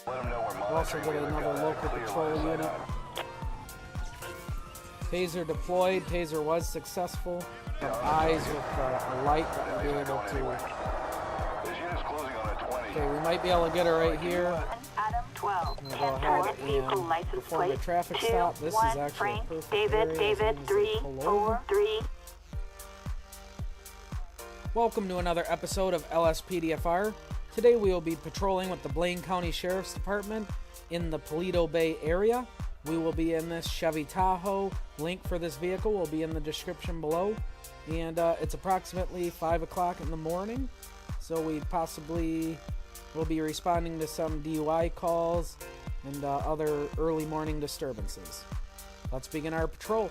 We'll also get another local patrol unit. Taser deployed. Taser was successful. Got eyes with a light that we'll be able to... Okay, we might be able to get her right here. Adam 12. I'm going to go ahead and perform the traffic stop. This is actually a perfect area. David 343. Welcome to another episode of LSPDFR. Today we will be patrolling with the Blaine County Sheriff's Department in the Paleto Bay area. We will be in this Chevy Tahoe. Link for this vehicle will be in the description below. And it's approximately 5 o'clock in the morning. So we possibly will be responding to some DUI calls and other early morning disturbances. Let's begin our patrol.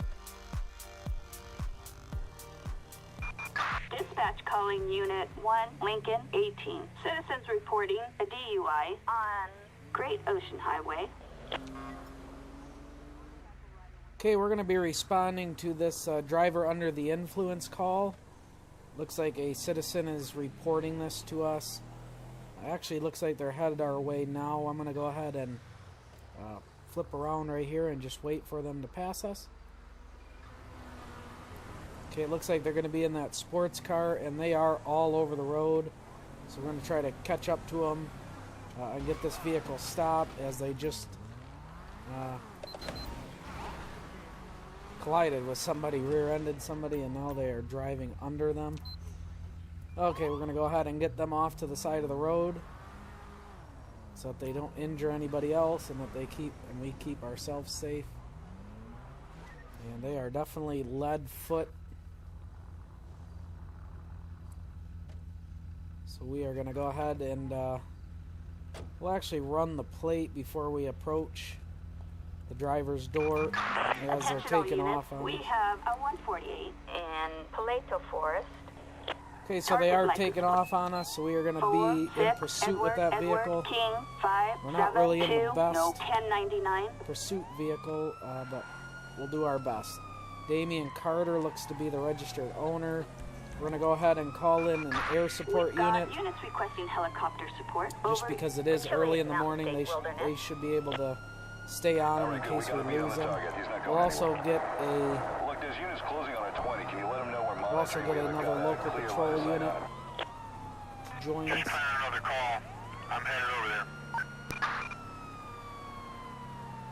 Dispatch calling Unit 1, Lincoln 18. Citizens reporting a DUI on Great Ocean Highway. Okay, we're going to be responding to this driver under the influence call. Looks like a citizen is reporting this to us. Actually, looks like they're headed our way now. I'm going to go ahead and flip around right here and just wait for them to pass us. Okay, it looks like they're going to be in that sports car, and they are all over the road. So we're going to try to catch up to them and get this vehicle stopped as they just collided with somebody, rear-ended somebody, and now they are driving under them. Okay, we're going to go ahead and get them off to the side of the road so that they don't injure anybody else and that we keep ourselves safe. And they are definitely lead foot. So we are going to go ahead and we'll actually run the plate before we approach the driver's door as they're taking off on We it. have a 148 in Paleto Forest. Okay, so they are taking off on us, so we are going to be in pursuit with that vehicle. King 5, We're not really in the 7, 2, best no 1099. pursuit vehicle, but we'll do our best. Damian Carter looks to be the registered owner. We're going to go ahead and call in an air support unit. Units requesting helicopter support. Just because it is early in the morning, they should be able to stay on them in case we lose them. We'll also get another local patrol unit to join us. Another call. I'm headed over there.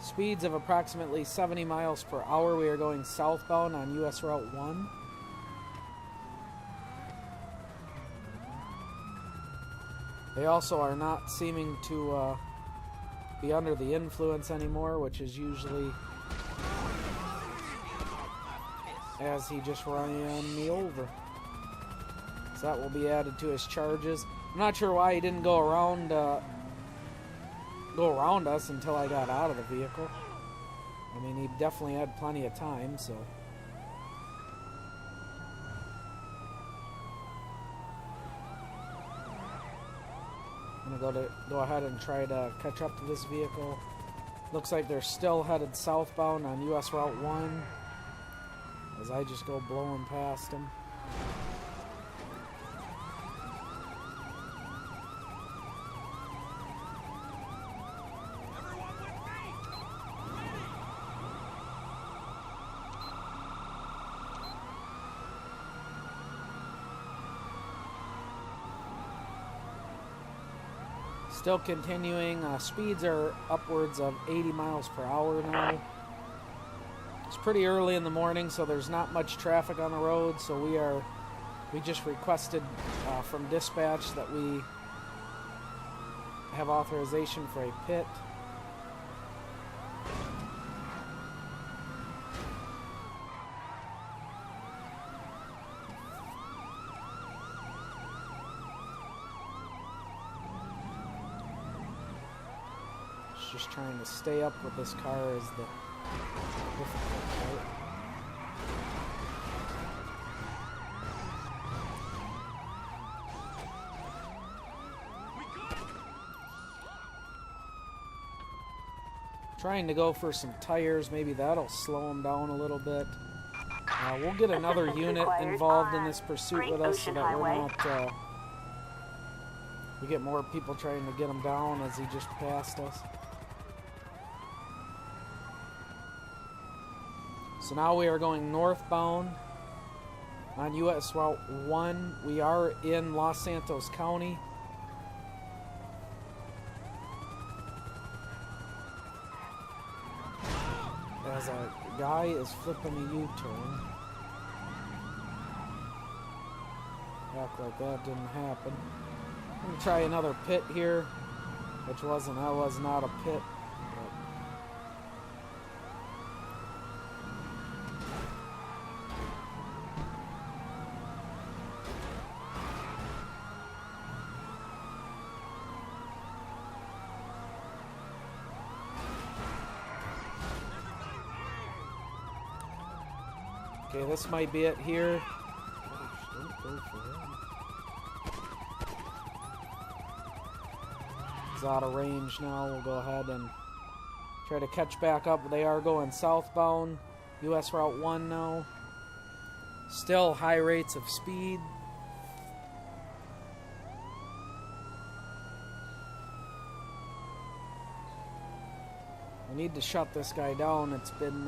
Speeds of approximately 70 miles per hour. We are going southbound on US Route 1. They also are not seeming to be under the influence anymore, which is usually as he just ran me over. So that will be added to his charges. I'm not sure why he didn't go around us until I got out of the vehicle. I mean, he definitely had plenty of time, so. I'm going to go ahead and try to catch up to this vehicle. Looks like they're still headed southbound on US Route 1 as I just go blowing past them. Still continuing, speeds are upwards of 80 miles per hour now. It's pretty early in the morning, so there's not much traffic on the road, so we just requested from dispatch that we have authorization for a pit. Just trying to stay up with this car is the difficult part. Trying to go for some tires, maybe that'll slow them down a little bit. We'll get another unit involved in this pursuit with us so that we're not We get more people trying to get him down as he just passed us. So now we are going northbound on US Route 1. We are in Los Santos County. As a guy is flipping a U-turn. Act like that didn't happen. I'm gonna try another pit here, that was not a pit. Okay, this might be it here. Gosh, don't go for him. He's out of range now. We'll go ahead and try to catch back up. They are going southbound. US Route 1 now. Still high rates of speed. We need to shut this guy down. It's been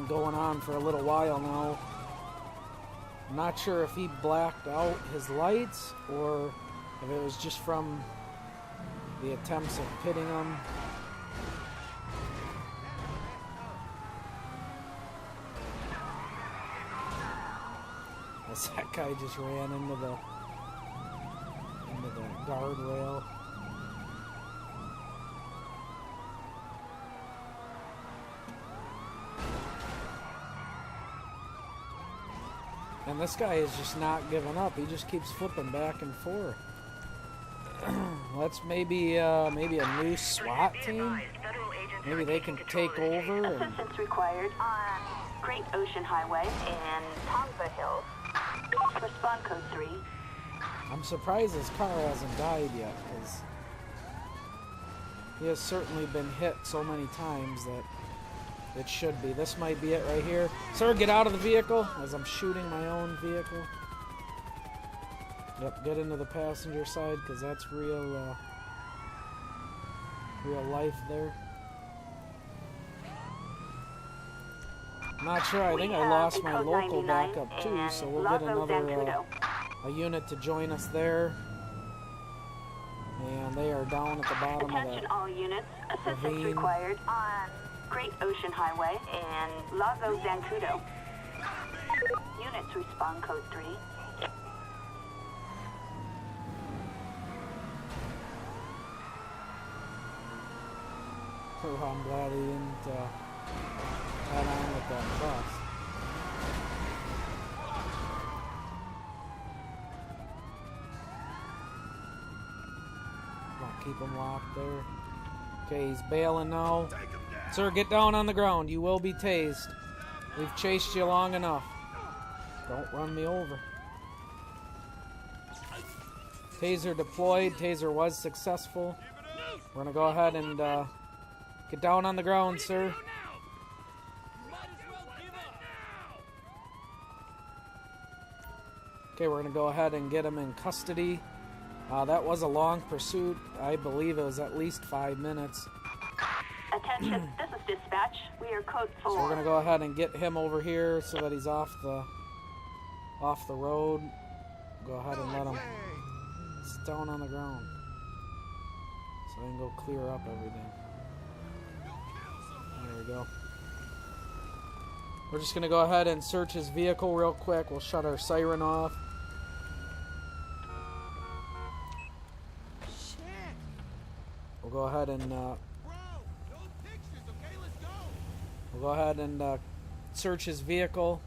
going on for a little while now. I'm not sure if he blacked out his lights or if it was just from the attempts of pitting him. As that guy just ran into the guardrail. And this guy is just not giving up. He just keeps flipping back and forth. That's maybe a new SWAT team. Maybe they can take over. Assistance required on Great Ocean Highway in Tongva Hills. Respond code 3. I'm surprised his car hasn't died yet, because he has certainly been hit so many times that it should be. This might be it right here. Sir, get out of the vehicle as I'm shooting my own vehicle. Yep, get into the passenger side because that's real life there. Not sure. I think I lost my local backup too, so we'll get another a unit to join us there. And they are down at the bottom Attention of all units. Assistance ravine. required on Great Ocean Highway in Lago Zancudo. Units respond code 3. Oh, I'm glad he didn't head on with that bus. Come on, keep him locked there. Okay, he's bailing now. Sir, get down on the ground. You will be tased. We've chased you long enough. Don't run me over. Taser deployed. Taser was successful. We're going to go ahead and get down on the ground, sir. Okay, we're going to go ahead and get him in custody. That was a long pursuit. I believe it was at least 5 minutes. Attention, this is dispatch. We are code 4. So we're going to go ahead and get him over here so that he's off the road. Go ahead and let him sit down on the ground so I can go clear up everything. There we go. We're just going to go ahead and search his vehicle real quick. We'll shut our siren off. We'll go ahead and search his vehicle.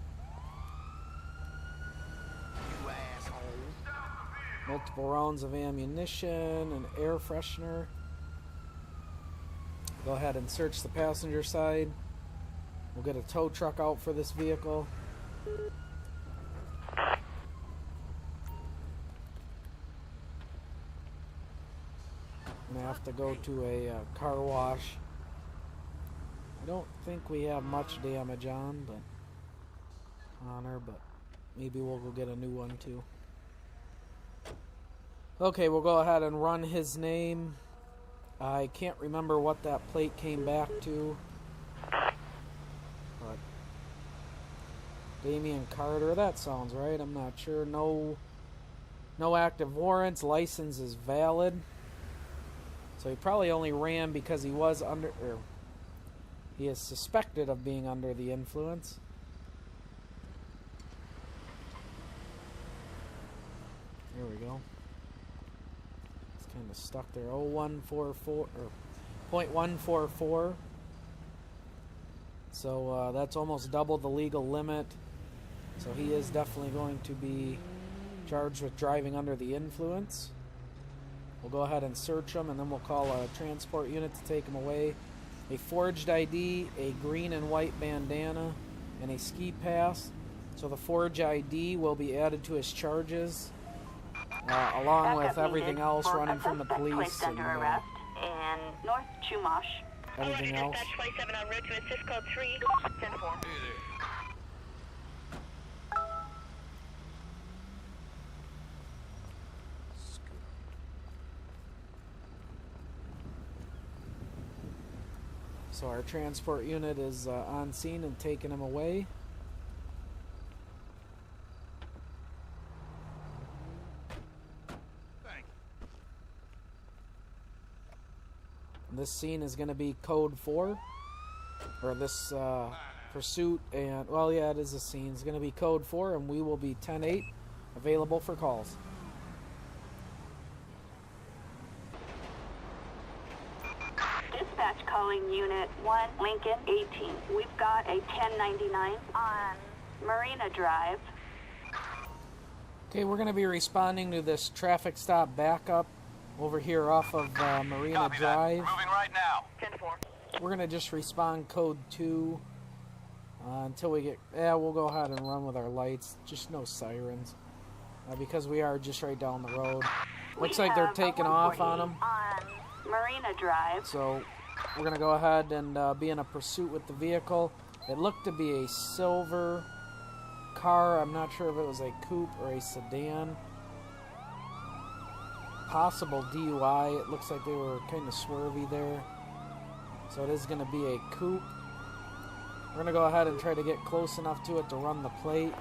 Multiple rounds of ammunition and air freshener. Go ahead and search the passenger side. We'll get a tow truck out for this vehicle. I'm gonna have to go to a car wash. I don't think we have much damage on her, but maybe we'll go get a new one too. Okay, we'll go ahead and run his name. I can't remember what that plate came back to. But Damian Carter, that sounds right. I'm not sure. No active warrants. License is valid. So he probably only ran because he was he is suspected of being under the influence. There we go. It's kind of stuck there. 0144 or .144. So that's almost double the legal limit. So he is definitely going to be charged with driving under the influence. We'll go ahead and search him, and then we'll call a transport unit to take him away. A forged ID, a green and white bandana, and a ski pass. So the forged ID will be added to his charges, along with everything else running from the police and arrest in North Chumash. everything else. Dispatch 27 en route to assist code 3, 10-4. So our transport unit is on scene and taking him away. This scene is going to be code 4, or this pursuit, and well, yeah, it is a scene. It's going to be code 4, and we will be 10-8, available for calls. Dispatch calling Unit 1, Lincoln 18. We've got a 1099 on Marina Drive. Okay, we're going to be responding to this traffic stop backup over here off of Marina Copy Drive. that. Moving right now. 10-4. We're going to just respond code 2 until we get... Yeah, we'll go ahead and run with our lights. Just no sirens. Because we are just right down the road. Looks like they're taking off on them. On Marina Drive. So we're going to go ahead and be in a pursuit with the vehicle. It looked to be a silver car. I'm not sure if it was a coupe or a sedan. Possible DUI. It looks like they were kind of swervy there. So it is going to be a coupe. We're going to go ahead and try to get close enough to it to run the plate,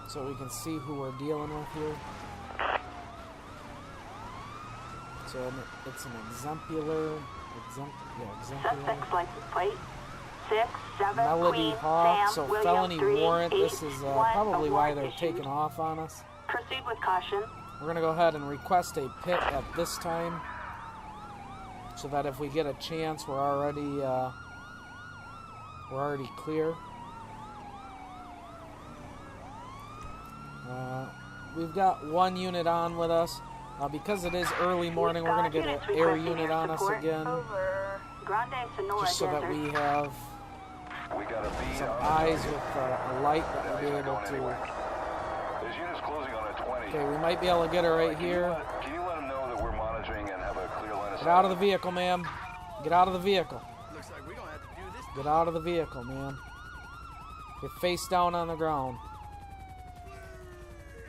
so we can see who we're dealing with here. So it's an exemplar. Suspect's license plate 6-7 Melody Queen Hawk. Sam So William felony 3, warrant. 8, This is 1, probably a why warrant they're issued. taking off on us. Proceed with caution. We're going to go ahead and request a pit at this time, so that if we get a chance, we're already clear. We've got one unit on with us. Because it is early morning, we're going to get an air unit on us again, Over Grande Sonora just so that Desert. we have We got a bead some on eyes with a light that we'll be able to... There's units closing on a 20. Okay, we might be able to get her right here. Can you let them know that we're monitoring and have a clear line of sight? Get out of the vehicle, ma'am. Get out of the vehicle. Looks like we're gonna have to do this. Get out of the vehicle, ma'am. Get face down on the ground.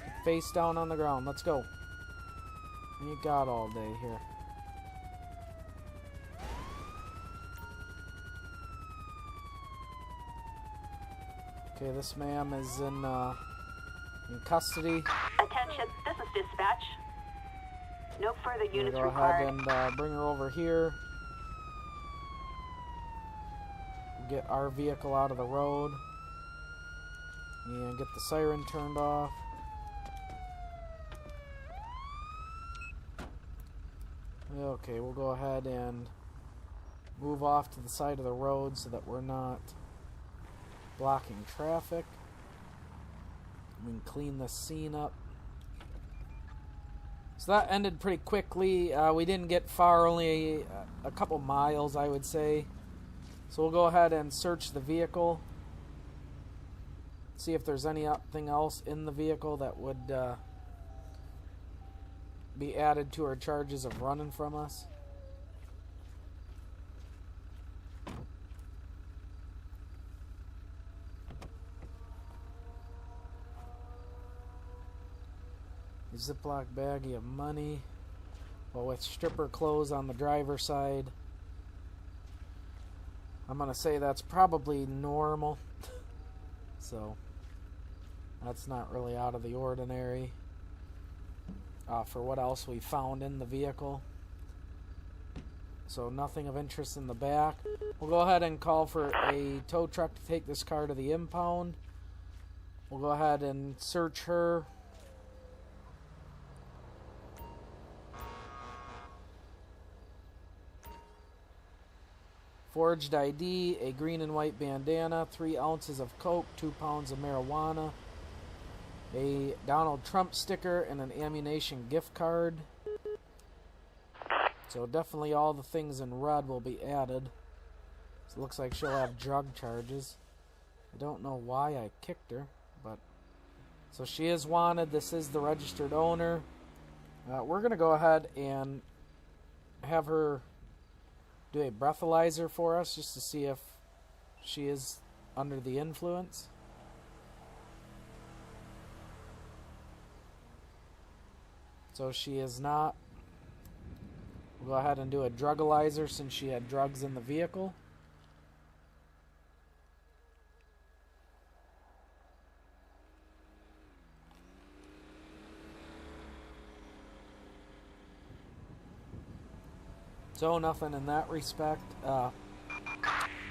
Get face down on the ground. Let's go. You got all day here. Okay, this ma'am is in custody. Attention, this is dispatch. No further We'll units go ahead required. and bring her over here. Get our vehicle out of the road. And get the siren turned off. Okay, we'll go ahead and move off to the side of the road so that we're not blocking traffic. We can clean this scene up. So that ended pretty quickly. We didn't get far, only a couple miles, I would say. So we'll go ahead and search the vehicle. See if there's anything else in the vehicle that would be added to our charges of running from us. A Ziploc baggie of money. Well, with stripper clothes on the driver's side, I'm going to say that's probably normal. So, that's not really out of the ordinary. For what else we found in the vehicle. So, nothing of interest in the back. We'll go ahead and call for a tow truck to take this car to the impound. We'll go ahead and search her. Forged ID, a green and white bandana, 3 ounces of coke, 2 pounds of marijuana, a Donald Trump sticker, and an ammunition gift card. So definitely all the things in red will be added. So it looks like she'll have drug charges. I don't know why I kicked her, but... So she is wanted. This is the registered owner. We're going to go ahead and have her do a breathalyzer for us just to see if she is under the influence. So she is not. We'll go ahead and do a drugalyzer since she had drugs in the vehicle. So nothing in that respect.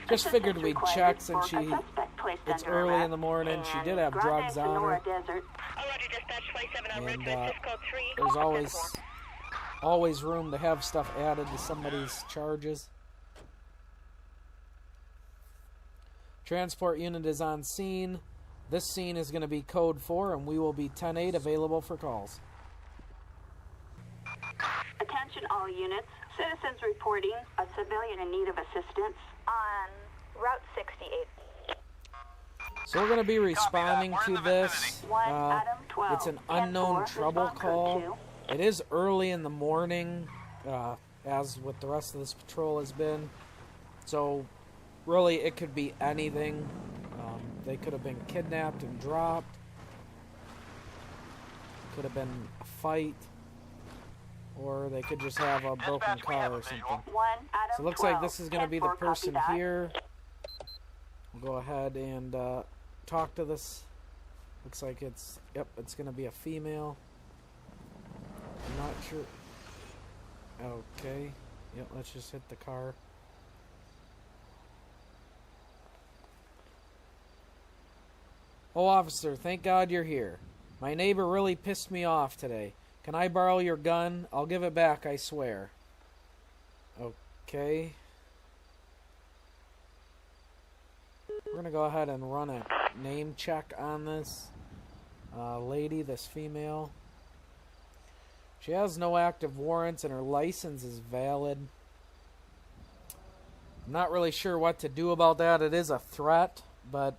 Just figured we'd check since it's early in the morning. She did have drugs on her. And there's always room to have stuff added to somebody's charges. Transport unit is on scene. This scene is going to be code 4 and we will be 10-8 available for calls. Attention all units. Citizens reporting a civilian in need of assistance on Route 68. So we're going to be responding to this. It's an unknown trouble call. It is early in the morning, as with the rest of this patrol has been. So really it could be anything. They could have been kidnapped and dropped. Could have been a fight. Or they could just have a broken car or something. So it looks like this is going to be the person here. We'll go ahead and talk to this. Looks like it's going to be a female. I'm not sure. Okay. Yep, let's just hit the car. Oh, officer, thank God you're here. My neighbor really pissed me off today. Can I borrow your gun? I'll give it back, I swear. Okay. We're going to go ahead and run a name check on this lady, this female. She has no active warrants and her license is valid. I'm not really sure what to do about that. It is a threat, but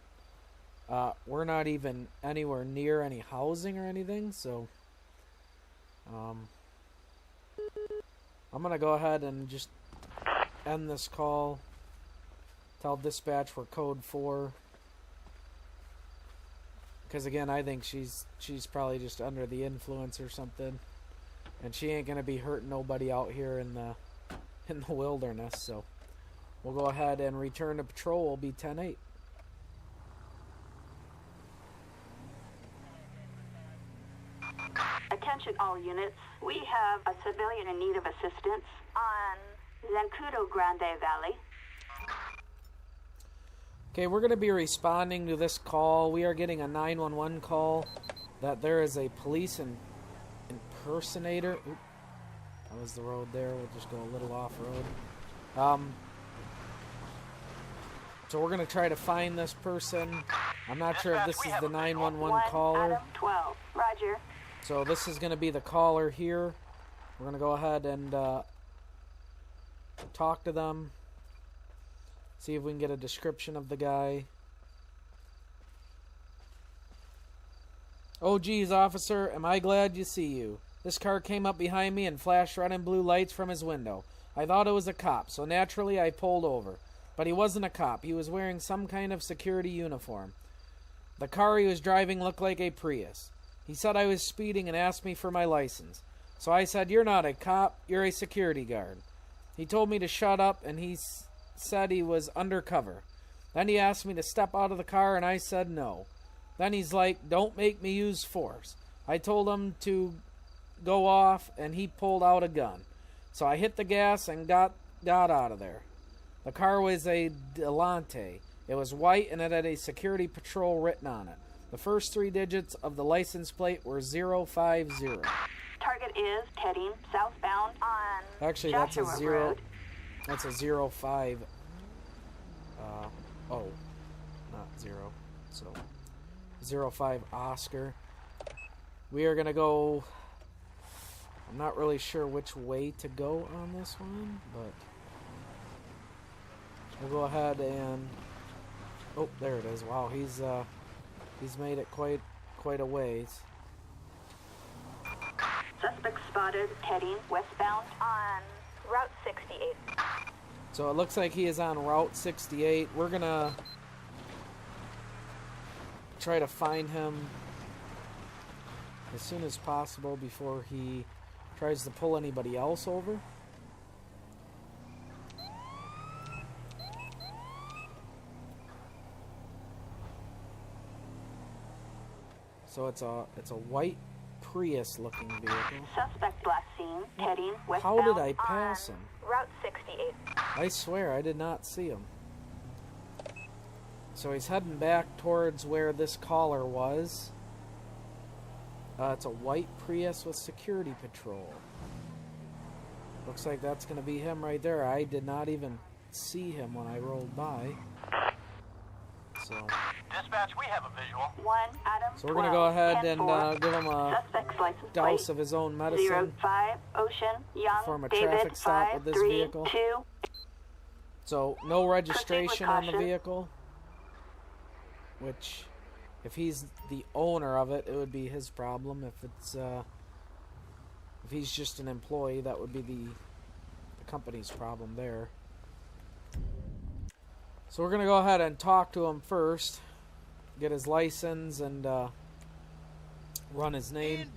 we're not even anywhere near any housing or anything, so... I'm going to go ahead and just end this call. Tell dispatch we're code 4. Because again, I think she's probably just under the influence or something. And she ain't going to be hurting nobody out here in the wilderness. So we'll go ahead and return to patrol. We'll be 10-8. Attention all units. We have a civilian in need of assistance on Zancudo Grande Valley. Okay, we're going to be responding to this call. We are getting a 911 call that there is a police impersonator. Oop, that was the road there. We'll just go a little off-road. So we're going to try to find this person. I'm not sure if this is the 911 caller. Adam 12. Roger. So this is going to be the caller here. We're going to go ahead and talk to them. See if we can get a description of the guy. Oh geez, officer, am I glad to see you. This car came up behind me and flashed red and blue lights from his window. I thought it was a cop, so naturally I pulled over. But he wasn't a cop. He was wearing some kind of security uniform. The car he was driving looked like a Prius. He said I was speeding and asked me for my license. So I said, "You're not a cop, you're a security guard." He told me to shut up, and he said he was undercover. Then he asked me to step out of the car, and I said no. Then he's like, "Don't make me use force." I told him to go off, and he pulled out a gun. So I hit the gas and got out of there. The car was a Delante. It was white, and it had a security patrol written on it. The first 3 digits of the license plate were 050. Target is heading southbound on Actually, Joshua that's a 0. Road. That's a 05. Not 0. So 05 Oscar. We are gonna go. I'm not really sure which way to go on this one, but we'll go ahead and. Oh, there it is. Wow, he's made it quite a ways. Suspect spotted heading westbound on Route 68. So it looks like he is on Route 68. We're gonna try to find him as soon as possible before he tries to pull anybody else over. So it's a white Prius looking vehicle. Suspect last seen heading westbound. How did I pass on him? Route 68. I swear I did not see him. So he's heading back towards where this caller was. It's a white Prius with security patrol. Looks like that's going to be him right there. I did not even see him when I rolled by. So Dispatch, we have a visual. 1 Adam. So we're going to go ahead and give him a Suspect's license douse plate of his own medicine. 05 Ocean Young Perform a David traffic stop with this vehicle. 532. So no registration on the caution. vehicle. Which, if he's the owner of it, it would be his problem. If he's just an employee, that would be the company's problem there. So we're gonna go ahead and talk to him first, get his license, and run his name.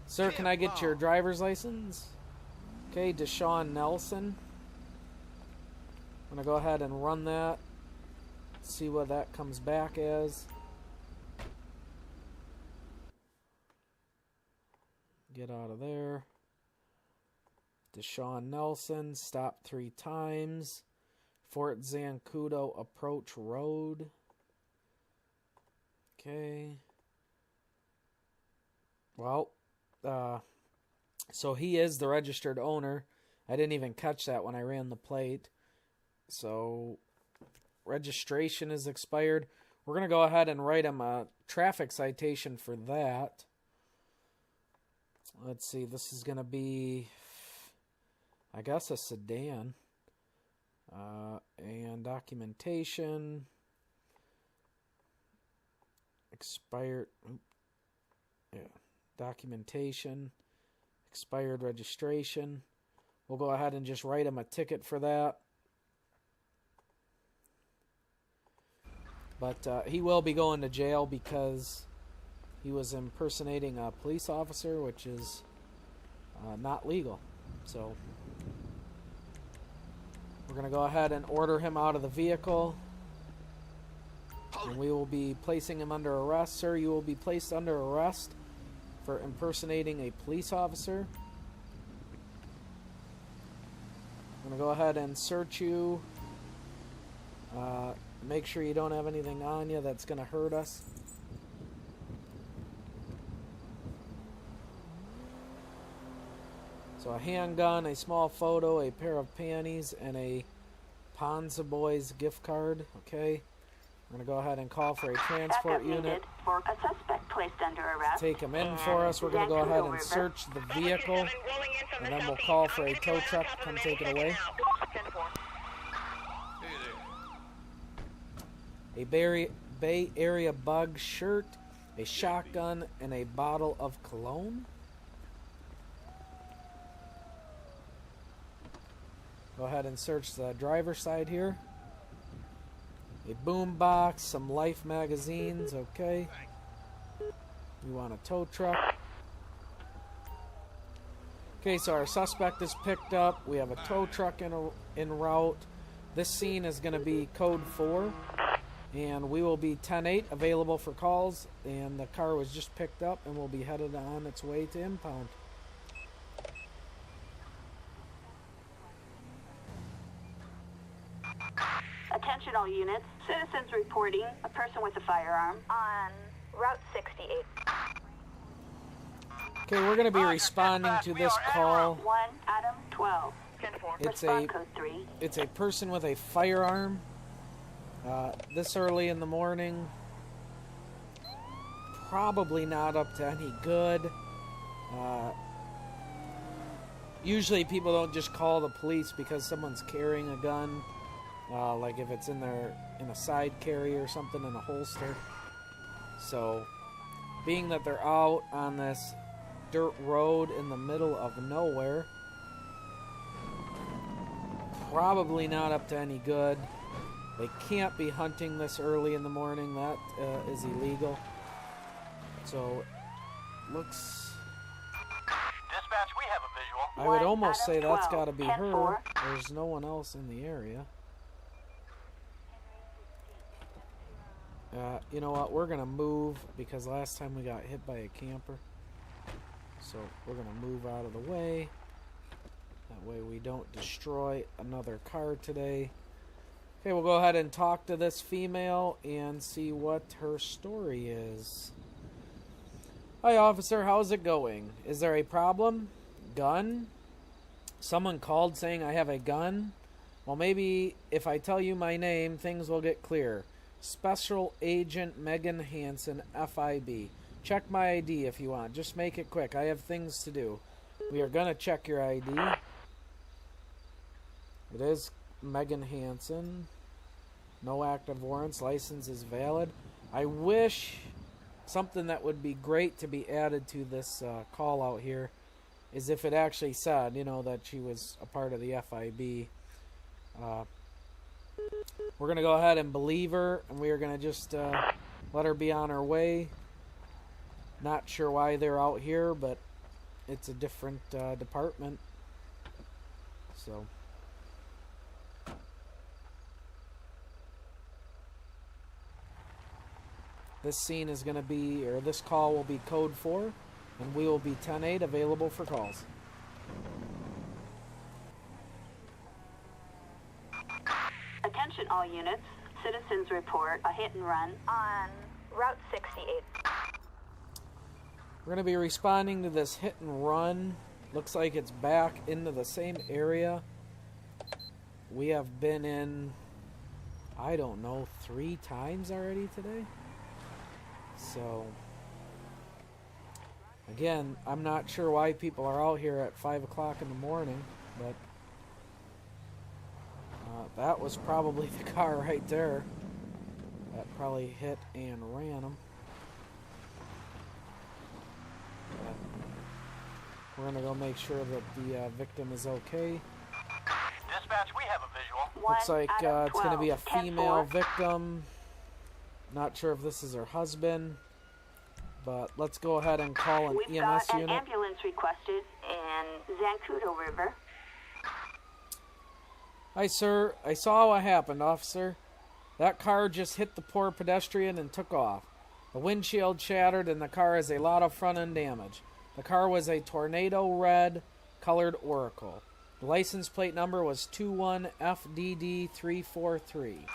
Sir, can I get your driver's license? Okay, Deshaun Nelson. I'm gonna go ahead and run that. See what that comes back as. Get out of there. Deshaun Nelson, stop 3 times. Fort Zancudo Approach Road. Okay. Well, so he is the registered owner. I didn't even catch that when I ran the plate. So registration is expired. We're going to go ahead and write him a traffic citation for that. Let's see, this is going to be, I guess, a sedan. And documentation. Expired. Yeah, documentation. Expired registration. We'll go ahead and just write him a ticket for that. But he will be going to jail because he was impersonating a police officer, which is not legal. So we're going to go ahead and order him out of the vehicle. And we will be placing him under arrest. Sir, you will be placed under arrest for impersonating a police officer. I'm going to go ahead and search you. Make sure you don't have anything on you that's going to hurt us. So a handgun, a small photo, a pair of panties, and a Ponza Boys gift card. Okay. We're going to go ahead and call for a transport Backup unit. needed for a suspect placed under arrest. Take him in for us. We're going to go ahead and search the vehicle. And then we'll call for a tow truck to come take it away. A Bay Area Bug shirt, a shotgun, and a bottle of cologne. Go ahead and search the driver's side here. A boom box, some Life magazines, okay. We want a tow truck. Okay, so our suspect is picked up. We have a tow truck en route. This scene is going to be code 4. And we will be 10-8, available for calls. And the car was just picked up and will be headed on its way to impound. Attention all units. Citizens reporting a person with a firearm on Route 68. Okay, we're going to be responding to this call. 1 Adam 12. 10-4. Respond code 3. It's a person with a firearm. This early in the morning. Probably not up to any good. Usually people don't just call the police because someone's carrying a gun. Like if it's in a side carry or something in a holster. So, being that they're out on this dirt road in the middle of nowhere, probably not up to any good. They can't be hunting this early in the morning. That is illegal. So, looks... Dispatch, we have a visual. I would almost say Adam that's 12, got to be 10-4. her. There's no one else in the area. You know what? We're going to move because last time we got hit by a camper. So we're going to move out of the way. That way we don't destroy another car today. Okay, we'll go ahead and talk to this female and see what her story is. Hi, officer. How's it going? Is there a problem? Gun? Someone called saying I have a gun? Well, maybe if I tell you my name, things will get clear. Special Agent Megan Hansen, FIB. Check my ID if you want. Just make it quick. I have things to do. We are going to check your ID. It is Megan Hansen. No active warrants. License is valid. I wish something that would be great to be added to this call out here is if it actually said, you know, that she was a part of the FIB. We're going to go ahead and believe her, and we are going to just let her be on her way. Not sure why they're out here, but it's a different department. So, this scene is going to be, or this call will be code 4, and we will be 10-8, available for calls. Attention all units. Citizens report a hit and run on Route 68. We're going to be responding to this hit and run. Looks like it's back into the same area we have been in, I don't know, 3 times already today. So, again, I'm not sure why people are out here at 5 o'clock in the morning, but that was probably the car right there that probably hit and ran them. We're going to go make sure that the victim is okay. Dispatch, we have a visual. Looks like it's going to be a 10-4. female victim. Not sure if this is her husband, but let's go ahead and call an We've EMS got an unit. ambulance requested in Zancudo River. Hi, sir. I saw what happened, officer. That car just hit the poor pedestrian and took off. The windshield shattered and the car has a lot of front-end damage. The car was a tornado red colored Oracle. The license plate number was 21FDD343.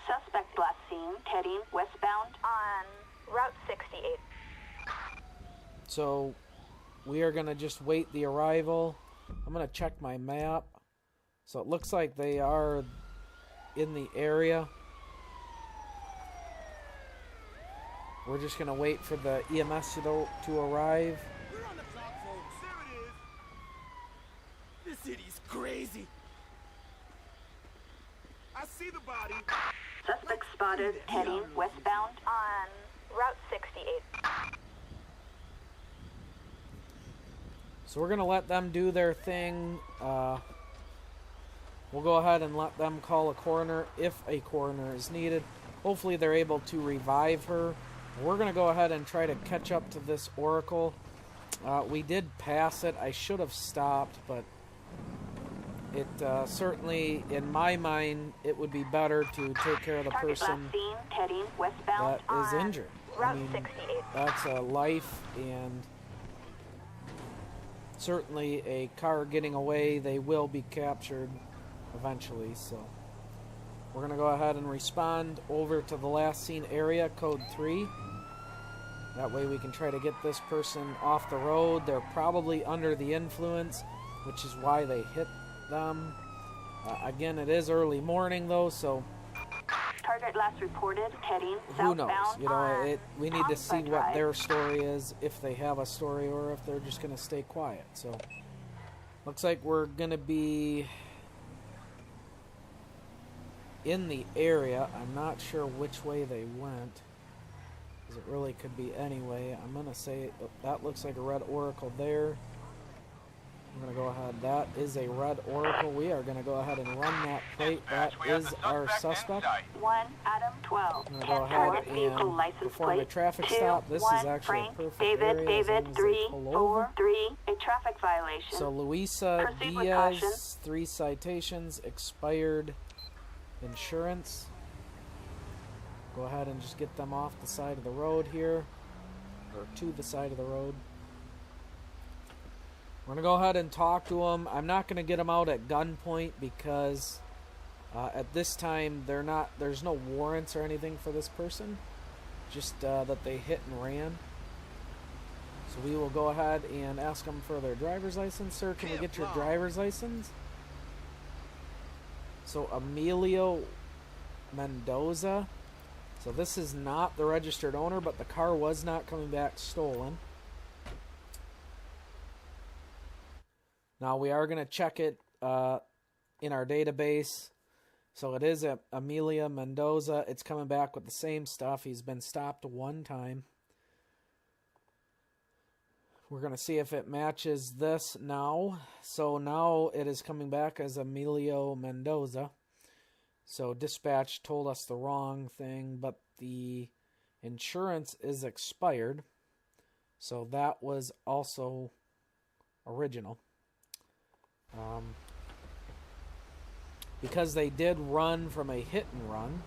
Suspect last seen heading westbound on Route 68. So we are going to just wait the arrival. I'm going to check my map. So it looks like they are in the area. We're just going to wait for the EMS to arrive. We're on the clock, folks. There it is. This city's crazy. I see the body. Suspect spotted heading westbound on Route 68. So we're going to let them do their thing. We'll go ahead and let them call a coroner if a coroner is needed. Hopefully they're able to revive her. We're going to go ahead and try to catch up to this Oracle. We did pass it. I should have stopped, but it certainly, in my mind, it would be better to take care of the Target person last seen heading westbound that is on injured. I Route mean, 68. that's a life, and certainly a car getting away, they will be captured eventually. So we're going to go ahead and respond over to the last seen area, code 3. That way we can try to get this person off the road. They're probably under the influence, which is why they hit them. Again, it is early morning though, so target last reported heading who knows? southbound You know, on we need to see Townsend what Drive. their story is, if they have a story, or if they're just going to stay quiet. So, looks like we're going to be in the area. I'm not sure which way they went, because it really could be any way. I'm going to say that looks like a red Oracle there. I'm going to go ahead. That is a red Oracle. We are going to go ahead and run that plate. That Dispatch, we have is the our suspect suspect. inside. 1 Adam 12. I'm going to go 10-4 ahead vehicle and license perform a plate. traffic 2, stop. This 1, is actually Frank, a perfect David, area as long David, as 3, they pull 4, over. 3, a traffic violation. So Luisa Proceed with caution. Diaz, 3 citations, expired insurance. Go ahead and just get them off the side of the road here, or to the side of the road. We're going to go ahead and talk to them. I'm not going to get them out at gunpoint because at this time there's no warrants or anything for this person, just that they hit and ran. So we will go ahead and ask them for their driver's license. Sir, can we get your driver's license? So Emilio Mendoza. So this is not the registered owner, but the car was not coming back stolen. Now we are going to check it in our database. So it is Amelia Mendoza. It's coming back with the same stuff. He's been stopped 1 time. We're going to see if it matches this now. So now it is coming back as Emilio Mendoza. So dispatch told us the wrong thing, but the insurance is expired. So that was also original. Because they did run from a hit and run,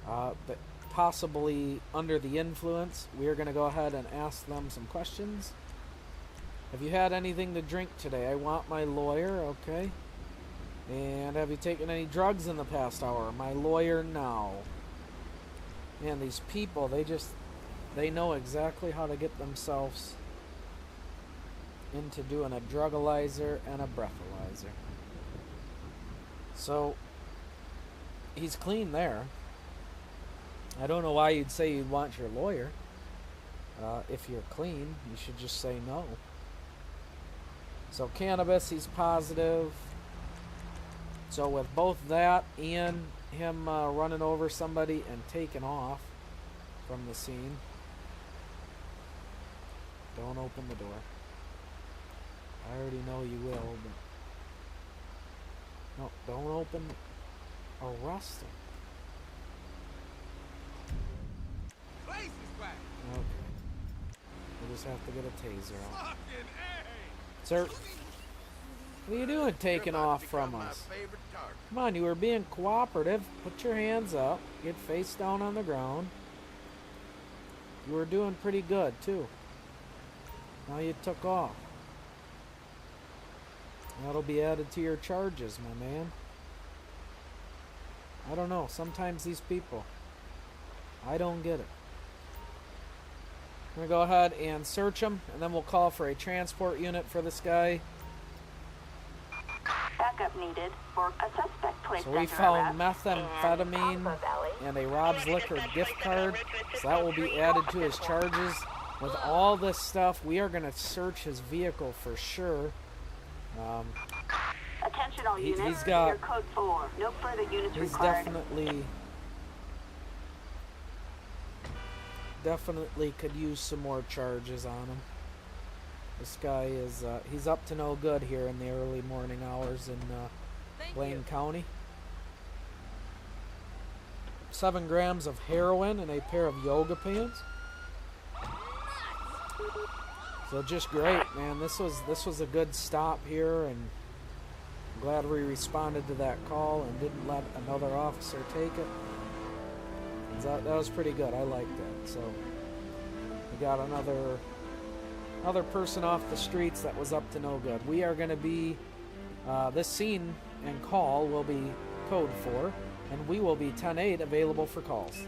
but possibly under the influence, we are going to go ahead and ask them some questions. Have you had anything to drink today? I want my lawyer, okay. And have you taken any drugs in the past hour? My lawyer, now. Man, these people, they know exactly how to get themselves into doing a drugalizer and a breathalyzer. So, he's clean there. I don't know why you'd say you'd want your lawyer. If you're clean, you should just say no. So, cannabis, he's positive. So, with both that and him running over somebody and taking off from the scene, don't open the door. I already know you will, but no, don't open. Arrest him. Place is back. Okay. We'll just have to get a taser on. Fucking A. Sir, what are you doing taking You're about off to from become my us? favorite target. Come on, you were being cooperative. Put your hands up. Get face down on the ground. You were doing pretty good, too. Now you took off. That'll be added to your charges, my man. I don't know. Sometimes these people, I don't get it. I'm going to go ahead and search him, and then we'll call for a transport unit for this guy. Backup needed for a suspect placed So we under found arrest methamphetamine in Alpha Valley. and a Rob's Liquor gift card. So that will be added to his charges. With all this stuff, we are going to search his vehicle for sure. Attention all he's units. got- Your code 4. No further units He's required. definitely could use some more charges on him. This guy is, he's up to no good here in the early morning hours in Blaine County. 7 grams of heroin and a pair of yoga pants. So just great, man. This was a good stop here, and I'm glad we responded to that call and didn't let another officer take it. That was pretty good. I liked that. So we got another person off the streets that was up to no good. We are going to be this scene and call will be code 4, and we will be 10-8 available for calls.